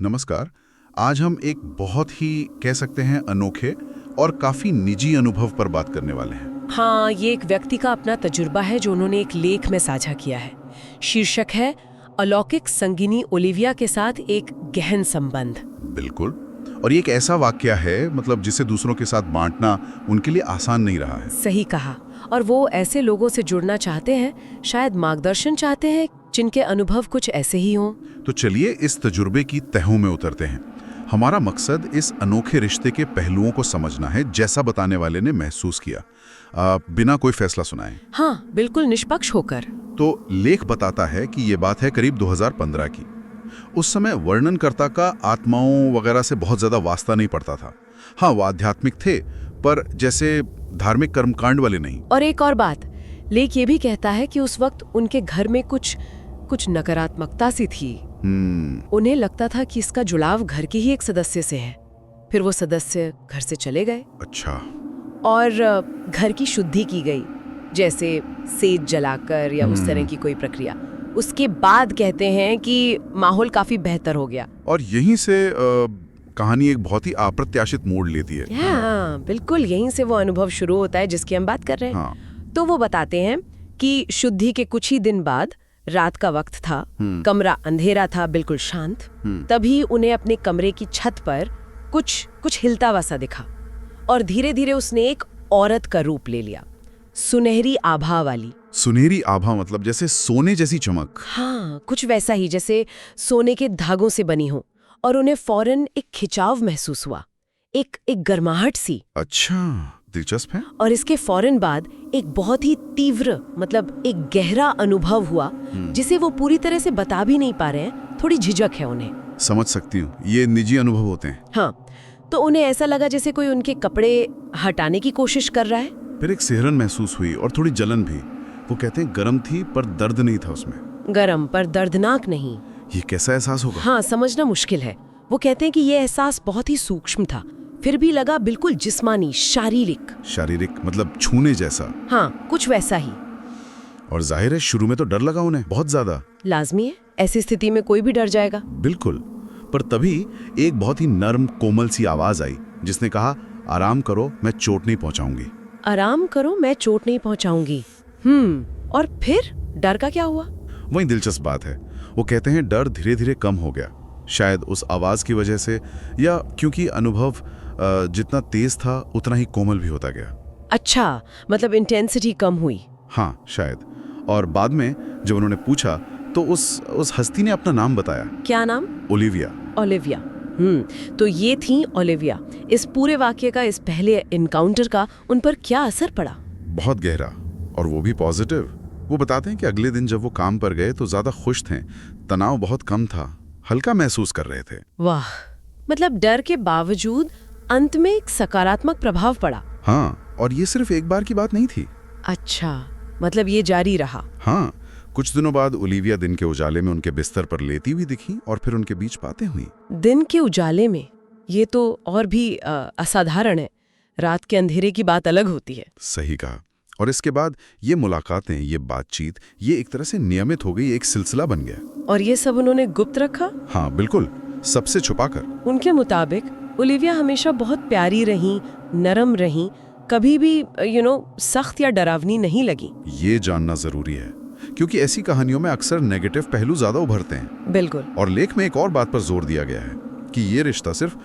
नमस्कार। आज हम एक बहुत ही कह सकते हैं अनोखे और काफी निजी अनुभव पर बात करने वाले हैं। हाँ, ये एक व्यक्ति का अपना तजुर्बा है जो उन्होंने एक लेख में साझा किया है। शीर्षक है अलौकिक संगिनी ओलिविया के साथ एक गहन संबंध। बिल्कुल। और ये एक ऐसा वाकया है जिसे दूसरों के साथ बांटना उनके लिए आसान नहीं रहा है। सही कहा। और वो ऐसे लोगों से जुड़ना चाहते हैं, शायद मार्गदर्शन चाहते हैं, जिनके अनुभव कुछ ऐसे ही हों। तो चलिए इस तजुर्बे की तहों में उतरते हैं। हमारा मकसद इस अनोखे रिश्ते के पहलुओं को समझना है, जैसा बताने वाले ने महसूस किया, बिना कोई फैसला सुनाए। हाँ, बिल्कुल निष्पक्ष होकर। तो लेख बताता है कि ये बात है करीब 2015 की। उस समय वर्णनकर्ता का आत्माओं वगैरह से बहुत ज्यादा वास्ता नहीं पड़ता था। हाँ, वो आध्यात्मिक थे, पर जैसे धार्मिक कर्मकांड वाले नहीं। और एक और बात, लेख ये भी कहता है कि उस वक्त उनके घर में कुछ नकारात्मकता सी थी। उन्हें लगता था कि इसका जुड़ाव घर के ही एक सदस्य से है। फिर वो सदस्य घर से चले गए। अच्छा। और घर की शुद्धि की गई, जैसे सेज जलाकर या उस तरह की कोई प्रक्रिया। उसके बाद कहते हैं कि माहौल काफी बेहतर हो गया। और यहीं से कहानी एक बहुत ही अप्रत्याशित मोड़ लेती है। हाँ, बिल्कुल यहीं से वो अनुभव शुरू होता है जिसकी हम बात कर रहे हैं। हाँ। तो वो बताते हैं कि शुद्धि के कुछ ही दिन बाद, रात का वक्त था, कमरा अंधेरा था, बिल्कुल शांत। तभी उन्हें अपने कमरे की छत पर कुछ हिलता हुआ सा दिखा, और धीरे धीरे उसने एक औरत का रूप ले लिया, सुनहरी आभा वाली। सुनहरी आभा मतलब जैसे सोने जैसी चमक। हाँ, कुछ वैसा ही, जैसे सोने के धागों से बनी हो। और उन्हें फौरन एक खिंचाव महसूस हुआ, एक गर्माहट सी। अच्छा, दिलचस्प है। और इसके फौरन बाद एक बहुत ही तीव्र, एक गहरा अनुभव हुआ, जिसे वो पूरी तरह से बता भी नहीं पा रहे हैं। थोड़ी झिझक है उन्हें। समझ सकती हूँ, ये निजी अनुभव होते हैं। हाँ, तो उन्हें ऐसा लगा जैसे कोई उनके कपड़े हटाने की कोशिश कर रहा है। फिर एक सिहरन महसूस हुई और थोड़ी जलन भी। वो कहते हैं गर्म थी पर दर्द नहीं था उसमें। गर्म पर दर्दनाक नहीं। ये कैसा एहसास होगा? हाँ, समझना मुश्किल है। वो कहते हैं कि ये एहसास बहुत ही सूक्ष्म था, फिर भी लगा बिल्कुल जिस्मानी, शारीरिक मतलब छूने जैसा। हाँ, कुछ वैसा ही। और जाहिर है शुरू में तो डर लगा उन्हें, बहुत ज्यादा। लाजमी है, ऐसी स्थिति में कोई भी डर जाएगा। बिल्कुल। पर तभी एक बहुत ही नर्म कोमल सी आवाज आई, जिसने कहा, आराम करो, मैं चोट नहीं पहुंचाऊंगी। आराम करो, मैं चोट नहीं पहुंचाऊंगी। और फिर डर का क्या हुआ? वही दिलचस्प बात है। वो कहते हैं डर धीरे धीरे कम हो गया, शायद उस आवाज की वजह से, या क्योंकि अनुभव जितना तेज था उतना ही कोमल भी होता गया। अच्छा, मतलब इंटेंसिटी कम हुई। हाँ, शायद। और बाद में जब उन्होंने पूछा तो उस हस्ती ने अपना नाम बताया। क्या नाम? ओलिविया। ओलिविया। तो ये थी ओलिविया। इस पूरे वाक्य का, इस पहले इनकाउंटर का उन पर क्या असर पड़ा? बहुत गहरा, और वो भी पॉजिटिव। वो बताते हैं कि अगले दिन जब वो काम पर गए तो ज्यादा खुश थे, तनाव बहुत कम था, हल्का महसूस कर रहे थे। वाह, मतलब डर के बावजूद अंत में एक सकारात्मक प्रभाव पड़ा। हाँ, और ये सिर्फ एक बार की बात नहीं थी। अच्छा, मतलब ये जारी रहा। हाँ, कुछ दिनों बाद ओलिविया दिन के उजाले में उनके बिस्तर पर लेटी हुई दिखी, और फिर उनके बीच बातें हुई। दिन के उजाले में? ये तो और भी असाधारण है। रात के अंधेरे की बात अलग होती है। सही कहा। और इसके बाद ये मुलाकातें, ये बातचीत, ये एक तरह से नियमित हो गई, एक सिलसिला बन गया। और ये सब उन्होंने गुप्त रखा? हाँ, बिल्कुल, सबसे छुपाकर। उनके मुताबिक ओलिविया हमेशा बहुत प्यारी रही, नरम रही, कभी भी सख्त या डरावनी नहीं लगी। ये जानना जरूरी है, क्योंकि ऐसी कहानियों में अक्सर नेगेटिव पहलू ज्यादा उभरते हैं। बिल्कुल। और लेख में एक और बात पर जोर दिया गया है कि ये रिश्ता सिर्फ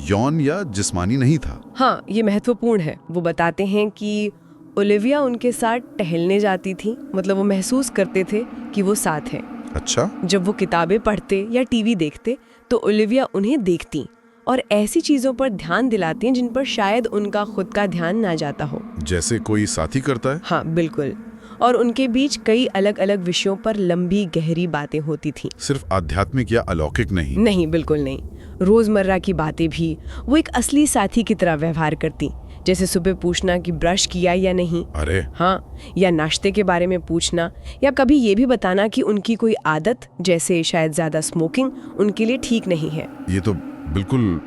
यौन या जिस्मानी नहीं था। हाँ, ये महत्वपूर्ण है। वो बताते हैं कि ओलिविया उनके साथ टहलने जाती थी, मतलब वो महसूस करते थे कि वो साथ हैं। अच्छा। जब वो किताबें पढ़ते या टीवी देखते तो ओलिविया उन्हें देखती और ऐसी चीजों पर ध्यान दिलाती हैं जिन पर शायद उनका खुद का ध्यान ना जाता हो। जैसे कोई साथी करता है। हाँ, बिल्कुल। और उनके बीच कई अलग अलग विषयों पर लंबी गहरी बातें होती थीं। सिर्फ आध्यात्मिक या अलौकिक नहीं। नहीं, बिल्कुल नहीं। रोजमर्रा की बातें भी वो एक असली साथी की तरह व्यवहार करती, जैसे सुबह पूछना कि ब्रश किया या नहीं। अरे हाँ, या नाश्ते के बारे में पूछना, या कभी ये भी बताना कि उनकी कोई आदत, जैसे शायद ज्यादा स्मोकिंग, उनके लिए ठीक नहीं है। ये तो बिल्कुल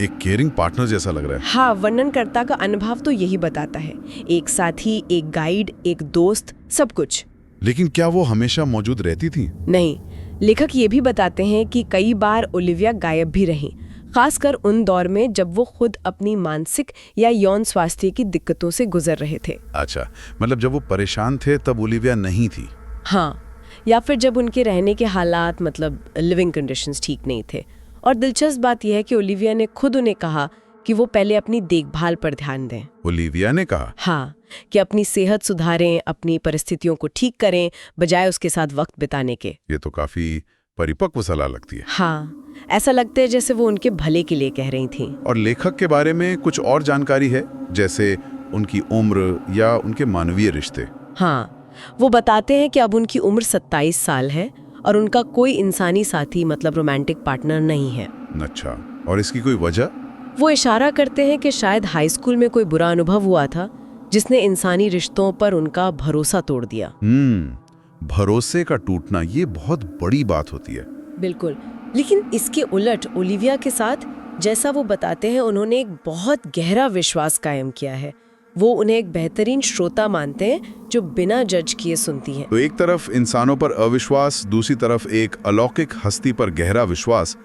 एक केयरिंग पार्टनर जैसा लग रहा है। हाँ, वर्णनकर्ता का अनुभव तो यही बताता है, एक साथी, एक गाइड, एक दोस्त, सब कुछ। लेकिन क्या वो हमेशा मौजूद रहती थी? नहीं, लेखक ये भी बताते हैं कि कई बार ओलिविया गायब भी रहीं, खासकर उन दौर में जब वो खुद अपनी मानसिक या यौन स्वास्थ्य की दिक्कतों से गुजर रहे थे। अच्छा, मतलब जब वो परेशान थे तब ओलिविया नहीं थी। हाँ, या फिर जब उनके रहने के हालात मतलब लिविंग कंडीशंस ठीक नहीं थे। और दिलचस्प बात यह है कि ओलिविया ने खुद उन्हें कहा कि वो पहले अपनी देखभाल पर ध्यान दें। ओलिविया ने कहा? हाँ, कि अपनी सेहत सुधारें, अपनी परिस्थितियों को ठीक करें, बजाय उसके साथ वक्त बिताने के। ये तो काफी परिपक्व सलाह लगती है। हाँ, ऐसा लगता है जैसे वो उनके भले के लिए कह रही थी। और लेखक के बारे में कुछ और जानकारी है, जैसे उनकी उम्र या उनके मानवीय रिश्ते? हाँ, वो बताते हैं कि अब उनकी उम्र 27 साल है और उनका कोई इंसानी साथी मतलब रोमांटिक पार्टनर नहीं है। अच्छा, और इसकी कोई वजह? वो इशारा करते हैं कि शायद हाई स्कूल में कोई बुरा अनुभव हुआ था जिसने इंसानी रिश्तों पर उनका भरोसा तोड़ दिया। भरोसे का टूटना, ये बहुत बड़ी बात होती है। बिल्कुल, लेकिन इसके उलट ओलिविया के साथ, जैसा वो बताते हैं, उन्होंने एक बहुत गहरा विश्वास कायम किया है। वो उन्हें एक बेहतरीन श्रोता मानते हैं जो बिना जज किए सुनती है। तो एक तरफ इंसानों पर अविश्वास, दूसरी तरफ एक अलौकिक हस्ती पर गहरा विश्वास,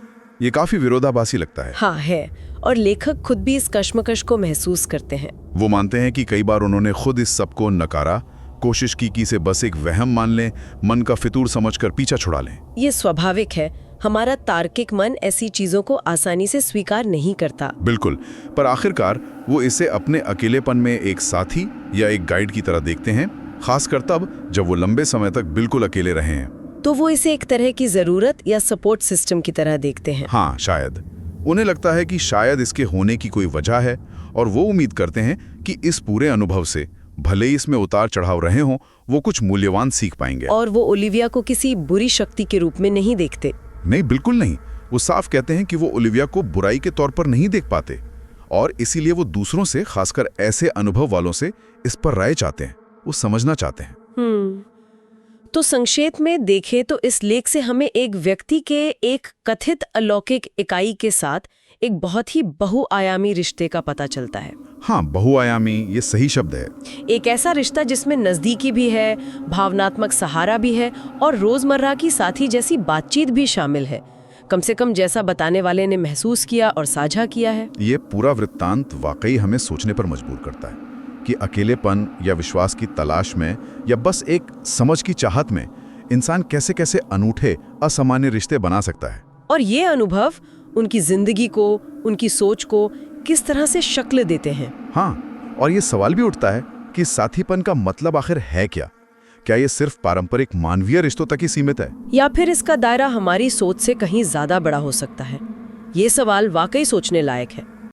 ये काफी विरोधाभासी लगता है। हाँ है, और लेखक खुद भी इस कश्मकश को महसूस करते हैं। वो मानते हैं कि कई बार उन्होंने खुद इस सब को नकारा, कोशिश की कि इसे बस एक वहम मान लें, मन का फितूर समझकर पीछा छुड़ा लें। ये स्वाभाविक है, हमारा तार्किक मन ऐसी चीजों को आसानी से स्वीकार नहीं करता। बिल्कुल, पर आखिरकार वो इसे अपने अकेलेपन में एक साथी या एक गाइड की तरह देखते हैं, खासकर तब जब वो लंबे समय तक बिल्कुल अकेले रहे हैं। तो वो इसे एक तरह की जरूरत या सपोर्ट सिस्टम की तरह देखते हैं। हाँ, शायद उन्हें लगता है कि शायद इसके होने की कोई वजह है, और वो उम्मीद करते हैं कि इस पूरे अनुभव से, भले ही इसमें उतार चढ़ाव रहे हों, वो कुछ मूल्यवान सीख पाएंगे। और वो ओलिविया को किसी बुरी शक्ति के रूप में नहीं देखते। नहीं, बिल्कुल नहीं। वो साफ कहते हैं कि वो ओलिविया को बुराई के तौर पर नहीं देख पाते, और इसीलिए वो दूसरों से, खासकर ऐसे अनुभव वालों से, इस पर राय चाहते हैं, वो समझना चाहते हैं। तो संक्षेप में देखें तो इस लेख से हमें एक व्यक्ति के एक कथित अलौकिक इकाई के साथ एक बहुत ही बहुआयामी रिश्ते का पता चलता है। हाँ, बहुआयामी, ये सही शब्द है। एक ऐसा रिश्ता जिसमें नजदीकी भी है, भावनात्मक सहारा भी है और रोजमर्रा की साथी जैसी बातचीत भी शामिल है, कम से कम जैसा बताने वाले ने महसूस किया और साझा किया है। ये पूरा वृत्तांत वाकई हमें सोचने पर मजबूर करता है कि अकेलेपन या विश्वास की तलाश में, या बस एक समझ की चाहत में, इंसान कैसे कैसे अनूठे, असामान्य रिश्ते बना सकता है। और ये अनुभव उनकी जिंदगी को, उनकी सोच को किस तरह से शक्ल देते हैं। हाँ, और ये सवाल भी उठता है कि साथीपन का मतलब आखिर है क्या? क्या ये सिर्फ पारंपरिक मानवीय रिश्तों तक ही सीमित है, या फिर इसका दायरा हमारी सोच से कहीं ज्यादा बड़ा हो सकता है? ये सवाल वाकई सोचने लायक है।